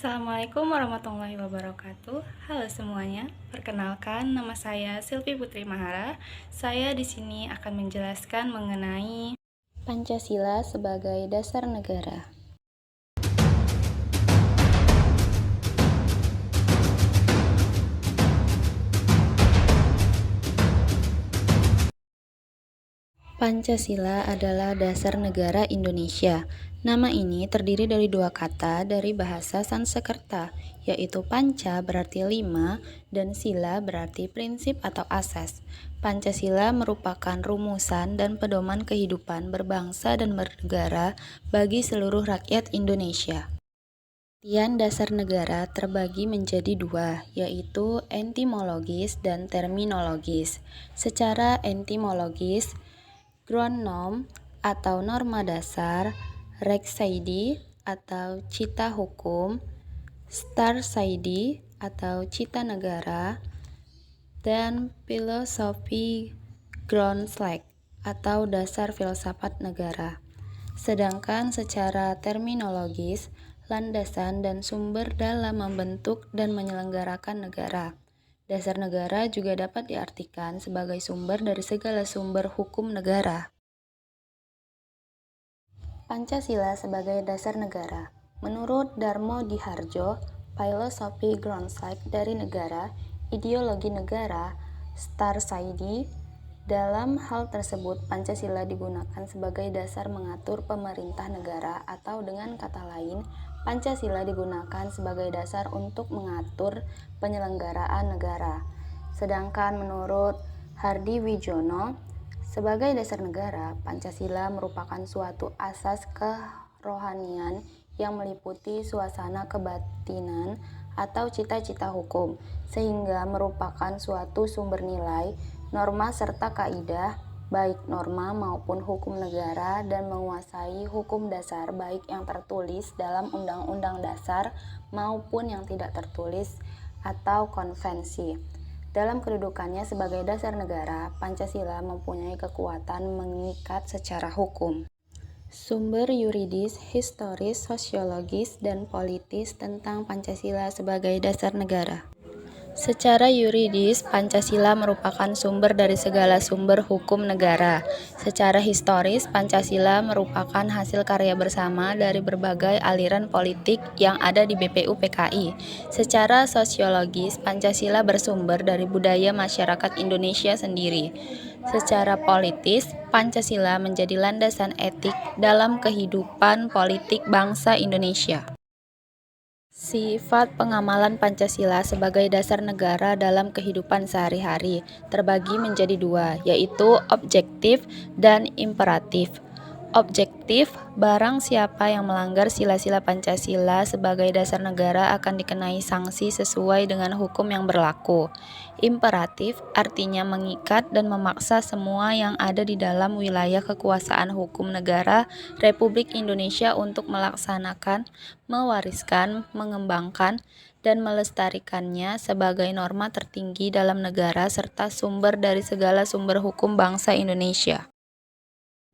Assalamualaikum warahmatullahi wabarakatuh. Halo semuanya, perkenalkan nama saya Silvi Putri Mahara. Saya di sini akan menjelaskan mengenai Pancasila sebagai dasar negara. Pancasila adalah dasar negara Indonesia. Nama ini terdiri dari dua kata dari bahasa Sanskerta, yaitu panca berarti lima dan sila berarti prinsip atau asas. Pancasila merupakan rumusan dan pedoman kehidupan berbangsa dan bernegara bagi seluruh rakyat Indonesia. Pengertian dasar negara terbagi menjadi dua, yaitu etimologis dan terminologis. Secara etimologis, ground norm atau norma dasar, Reksaidi atau cita hukum, Starsaidi atau cita negara, dan filosofi Grundslag atau dasar filsafat negara. Sedangkan secara terminologis, landasan dan sumber dalam membentuk dan menyelenggarakan negara. Dasar negara juga dapat diartikan sebagai sumber dari segala sumber hukum negara. Pancasila sebagai dasar negara. Menurut Darmo Diharjo, filosofi Grundslag dari negara, ideologi negara, Starsaidi, dalam hal tersebut Pancasila digunakan sebagai dasar mengatur pemerintah negara atau dengan kata lain, Pancasila digunakan sebagai dasar untuk mengatur penyelenggaraan negara. Sedangkan menurut Hardi Wijono, sebagai dasar negara, Pancasila merupakan suatu asas kerohanian yang meliputi suasana kebatinan atau cita-cita hukum, sehingga merupakan suatu sumber nilai, norma serta kaidah, baik norma maupun hukum negara dan menguasai hukum dasar baik yang tertulis dalam Undang-Undang Dasar maupun yang tidak tertulis atau konvensi. Dalam kedudukannya sebagai dasar negara, Pancasila mempunyai kekuatan mengikat secara hukum. Sumber yuridis, historis, sosiologis, dan politis tentang Pancasila sebagai dasar negara. Secara yuridis, Pancasila merupakan sumber dari segala sumber hukum negara. Secara historis, Pancasila merupakan hasil karya bersama dari berbagai aliran politik yang ada di BPU-PKI. Secara sosiologis, Pancasila bersumber dari budaya masyarakat Indonesia sendiri. Secara politis, Pancasila menjadi landasan etik dalam kehidupan politik bangsa Indonesia. Sifat pengamalan Pancasila sebagai dasar negara dalam kehidupan sehari-hari terbagi menjadi dua, yaitu objektif dan imperatif. Objektif, barang siapa yang melanggar sila-sila Pancasila sebagai dasar negara akan dikenai sanksi sesuai dengan hukum yang berlaku. Imperatif artinya mengikat dan memaksa semua yang ada di dalam wilayah kekuasaan hukum negara Republik Indonesia untuk melaksanakan, mewariskan, mengembangkan, dan melestarikannya sebagai norma tertinggi dalam negara serta sumber dari segala sumber hukum bangsa Indonesia.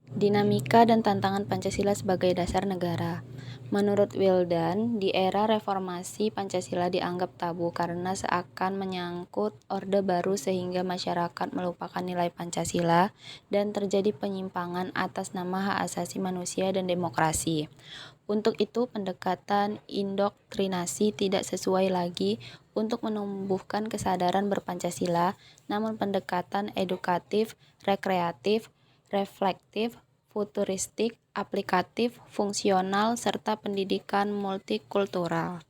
Dinamika dan tantangan Pancasila sebagai dasar negara. Menurut Wildan, di era reformasi Pancasila dianggap tabu karena seakan menyangkut Orde Baru sehingga masyarakat melupakan nilai Pancasila dan terjadi penyimpangan atas nama hak asasi manusia dan demokrasi. Untuk itu, pendekatan indoktrinasi tidak sesuai lagi untuk menumbuhkan kesadaran berpancasila, namun pendekatan edukatif, rekreatif, reflektif, futuristik, aplikatif, fungsional, serta pendidikan multikultural.